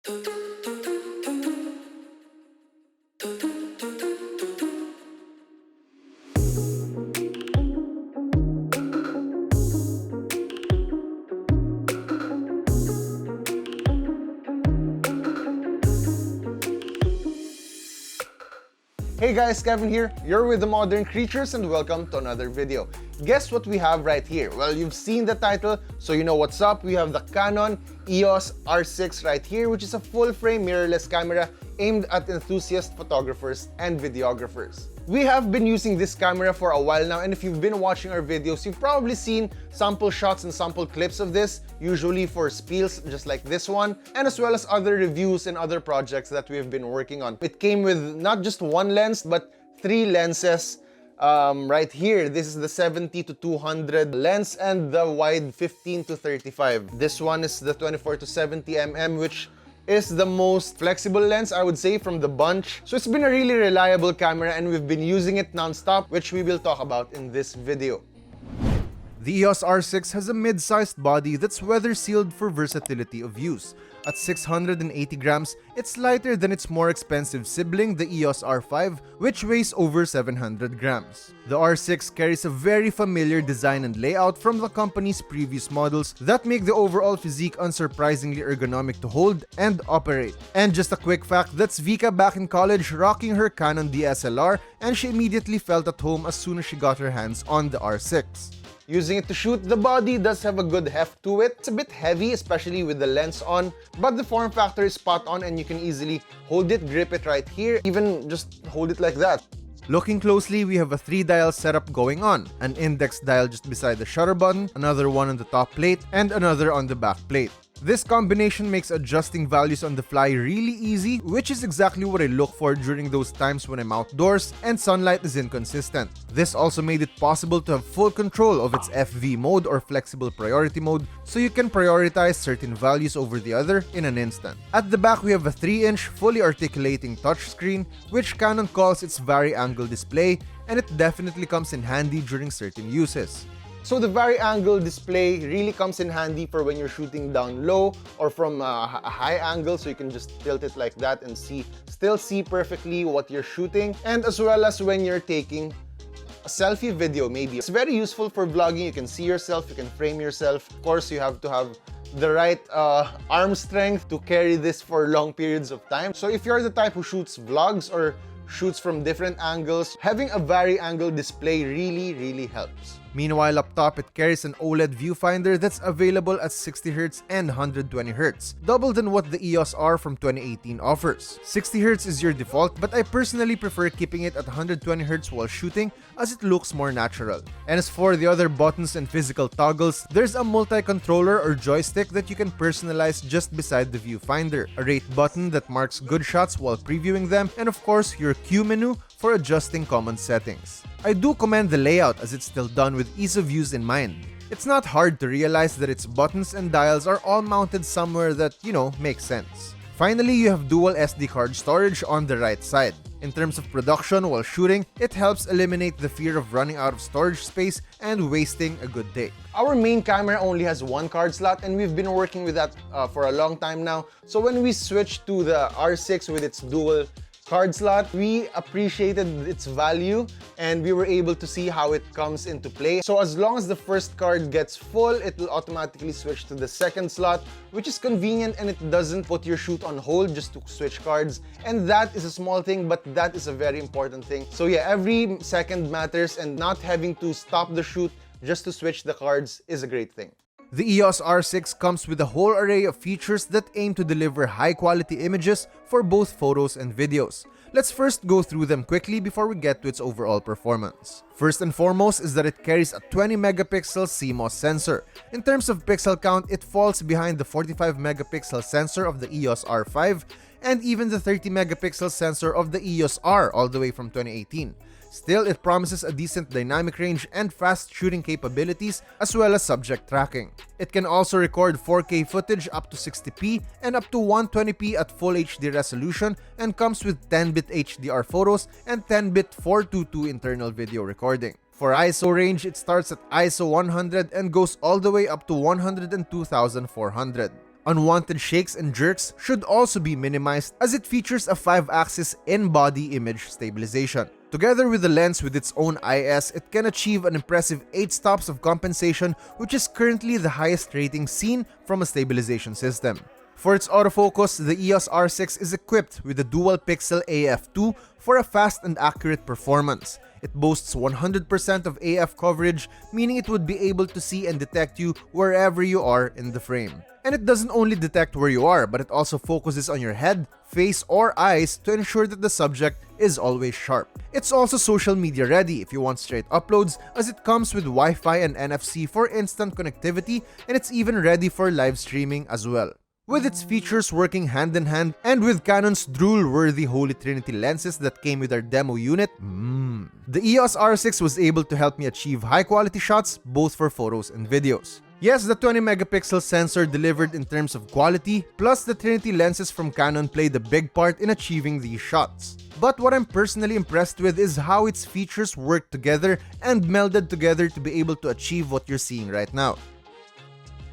Hey guys, Kevin here. You're with the Modern Creatures and welcome to another video. Guess what we have right here? Well, you've seen the title, so you know what's up. We have the Canon EOS R6 right here, which is a full-frame mirrorless camera aimed at enthusiast photographers and videographers. We have been using this camera for a while now, and if you've been watching our videos, you've probably seen sample shots and sample clips of this, usually for spiels just like this one, and as well as other reviews and other projects that we've been working on. It came with not just one lens, but 3 lenses. Right here, this is the 70 to 200 lens and the wide 15 to 35. This one is the 24 to 70 mm, which is the most flexible lens, I would say, from the bunch. So it's been a really reliable camera and we've been using it non-stop, which we will talk about in this video. The EOS R6 has a mid-sized body that's weather-sealed for versatility of use. At 680 grams, it's lighter than its more expensive sibling, the EOS R5, which weighs over 700 grams. The R6 carries a very familiar design and layout from the company's previous models that make the overall physique unsurprisingly ergonomic to hold and operate. And just a quick fact, that's Vika back in college rocking her Canon DSLR, and she immediately felt at home as soon as she got her hands on the R6. Using it to shoot, the body does have a good heft to it. It's a bit heavy, especially with the lens on, but the form factor is spot on and you can easily hold it, grip it right here, even just hold it like that. Looking closely, we have a 3-dial setup going on. An index dial just beside the shutter button, another one on the top plate, and another on the back plate. This combination makes adjusting values on the fly really easy, which is exactly what I look for during those times when I'm outdoors and sunlight is inconsistent. This also made it possible to have full control of its FV mode or flexible priority mode, so you can prioritize certain values over the other in an instant. At the back, we have a 3-inch fully articulating touchscreen, which Canon calls its vari-angle display, and it definitely comes in handy during certain uses. So the vari-angle display really comes in handy for when you're shooting down low or from a high angle, so you can just tilt it like that and still see perfectly what you're shooting, and as well as when you're taking a selfie video maybe. It's very useful for vlogging. You can see yourself, you can frame yourself. Of course, you have to have the right arm strength to carry this for long periods of time. So if you're the type who shoots vlogs or shoots from different angles, having a vari-angle display really helps. Meanwhile, up top, it carries an OLED viewfinder that's available at 60Hz and 120Hz, double than what the EOS R from 2018 offers. 60Hz is your default, but I personally prefer keeping it at 120Hz while shooting as it looks more natural. And as for the other buttons and physical toggles, there's a multi-controller or joystick that you can personalize just beside the viewfinder, a rate button that marks good shots while previewing them, and of course, your Q menu for adjusting common settings. I do commend the layout as it's still done with ease of use in mind. It's not hard to realize that its buttons and dials are all mounted somewhere that, makes sense. Finally, you have dual SD card storage on the right side. In terms of production while shooting, it helps eliminate the fear of running out of storage space and wasting a good day. Our main camera only has 1 card slot and we've been working with that for a long time now. So when we switched to the R6 with its dual card slot, we appreciated its value and we were able to see how it comes into play. So as long as the first card gets full, it will automatically switch to the second slot, which is convenient and it doesn't put your shoot on hold just to switch cards. And that is a small thing, but that is a very important thing. So yeah, every second matters, and not having to stop the shoot just to switch the cards is a great thing. The EOS R6 comes with a whole array of features that aim to deliver high-quality images for both photos and videos. Let's first go through them quickly before we get to its overall performance. First and foremost is that it carries a 20-megapixel CMOS sensor. In terms of pixel count, it falls behind the 45-megapixel sensor of the EOS R5 and even the 30-megapixel sensor of the EOS R all the way from 2018. Still, it promises a decent dynamic range and fast shooting capabilities as well as subject tracking. It can also record 4K footage up to 60p and up to 120p at full HD resolution, and comes with 10-bit HDR photos and 10-bit 422 internal video recording. For ISO range, it starts at ISO 100 and goes all the way up to 102,400. Unwanted shakes and jerks should also be minimized as it features a 5-axis in-body image stabilization. Together with the lens with its own IS, it can achieve an impressive 8 stops of compensation, which is currently the highest rating seen from a stabilization system. For its autofocus, the EOS R6 is equipped with a dual-pixel AF2 for a fast and accurate performance. It boasts 100% of AF coverage, meaning it would be able to see and detect you wherever you are in the frame. And it doesn't only detect where you are, but it also focuses on your head, face, or eyes to ensure that the subject is always sharp. It's also social media ready if you want straight uploads, as it comes with Wi-Fi and NFC for instant connectivity, and it's even ready for live streaming as well. With its features working hand in hand, and with Canon's drool-worthy Holy Trinity lenses that came with our demo unit, the EOS R6 was able to help me achieve high-quality shots both for photos and videos. Yes, the 20-megapixel sensor delivered in terms of quality, plus the Trinity lenses from Canon played a big part in achieving these shots. But what I'm personally impressed with is how its features work together and melded together to be able to achieve what you're seeing right now.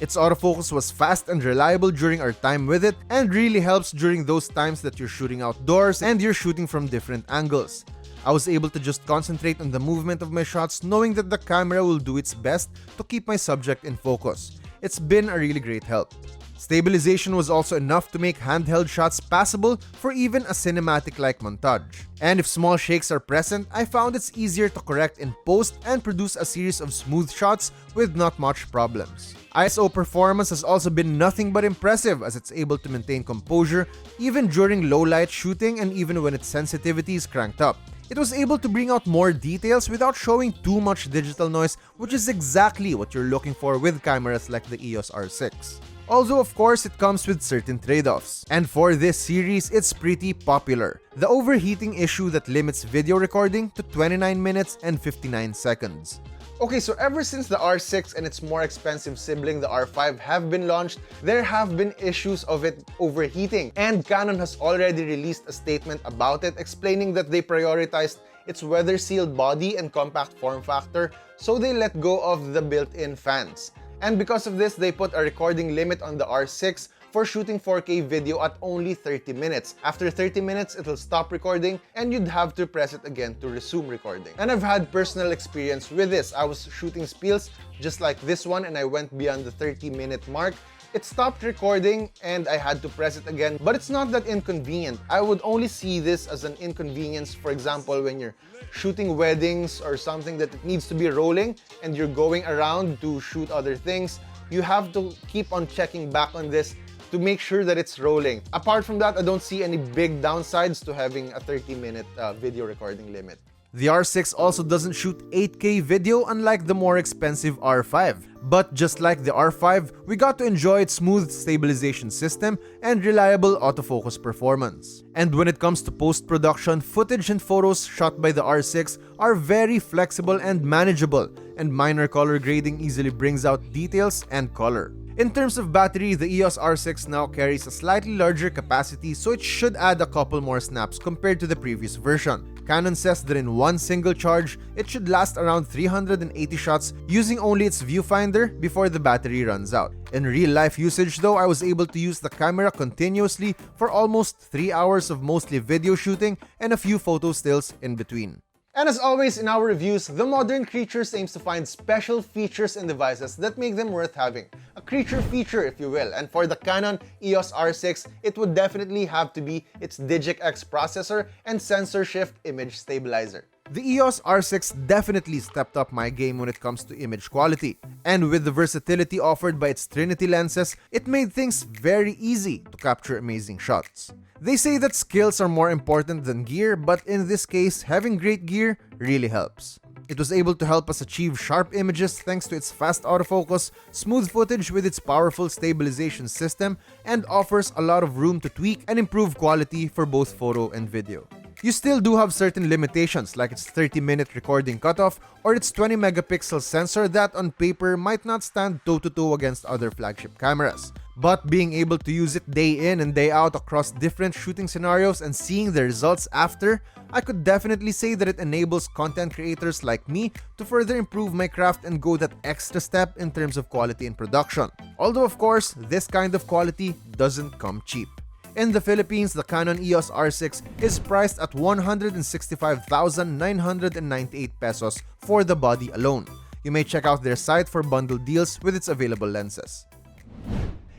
Its autofocus was fast and reliable during our time with it, and really helps during those times that you're shooting outdoors and you're shooting from different angles. I was able to just concentrate on the movement of my shots, knowing that the camera will do its best to keep my subject in focus. It's been a really great help. Stabilization was also enough to make handheld shots passable for even a cinematic-like montage. And if small shakes are present, I found it's easier to correct in post and produce a series of smooth shots with not much problems. ISO performance has also been nothing but impressive, as it's able to maintain composure even during low light shooting and even when its sensitivity is cranked up. It was able to bring out more details without showing too much digital noise, which is exactly what you're looking for with cameras like the EOS R6. Although of course it comes with certain trade-offs. And for this series, it's pretty popular. The overheating issue that limits video recording to 29 minutes and 59 seconds. Okay, so ever since the R6 and its more expensive sibling, the R5, have been launched, there have been issues of it overheating. And Canon has already released a statement about it, explaining that they prioritized its weather-sealed body and compact form factor, so they let go of the built-in fans. And because of this, they put a recording limit on the R6 for shooting 4K video at only 30 minutes. After 30 minutes, it'll stop recording and you'd have to press it again to resume recording. And I've had personal experience with this. I was shooting spills just like this one and I went beyond the 30-minute mark. It stopped recording and I had to press it again, but it's not that inconvenient. I would only see this as an inconvenience, for example, when you're shooting weddings or something that it needs to be rolling and you're going around to shoot other things. You have to keep on checking back on this to make sure that it's rolling. Apart from that, I don't see any big downsides to having a 30-minute video recording limit. The R6 also doesn't shoot 8K video unlike the more expensive R5. But just like the R5, we got to enjoy its smooth stabilization system and reliable autofocus performance. And when it comes to post-production, footage and photos shot by the R6 are very flexible and manageable, and minor color grading easily brings out details and color. In terms of battery, the EOS R6 now carries a slightly larger capacity, so it should add a couple more snaps compared to the previous version. Canon says that in one single charge, it should last around 380 shots using only its viewfinder before the battery runs out. In real-life usage though, I was able to use the camera continuously for almost 3 hours of mostly video shooting and a few photo stills in between. And as always in our reviews, The Modern Creatures aims to find special features and devices that make them worth having. A creature feature, if you will. And for the Canon EOS R6, it would definitely have to be its Digi-X processor and sensor shift image stabilizer. The EOS R6 definitely stepped up my game when it comes to image quality. And with the versatility offered by its Trinity lenses, it made things very easy to capture amazing shots. They say that skills are more important than gear, but in this case, having great gear really helps. It was able to help us achieve sharp images thanks to its fast autofocus, smooth footage with its powerful stabilization system, and offers a lot of room to tweak and improve quality for both photo and video. You still do have certain limitations like its 30-minute recording cutoff or its 20-megapixel sensor that on paper might not stand toe-to-toe against other flagship cameras. But being able to use it day in and day out across different shooting scenarios and seeing the results after, I could definitely say that it enables content creators like me to further improve my craft and go that extra step in terms of quality in production. Although of course, this kind of quality doesn't come cheap. In the Philippines, the Canon EOS R6 is priced at 165,998 pesos for the body alone. You may check out their site for bundle deals with its available lenses.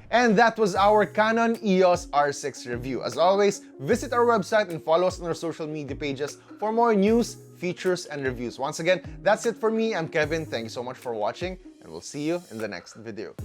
And that was our Canon EOS R6 review. As always, visit our website and follow us on our social media pages for more news, features, and reviews. Once again, that's it for me. I'm Kevin. Thank you so much for watching, and we'll see you in the next video.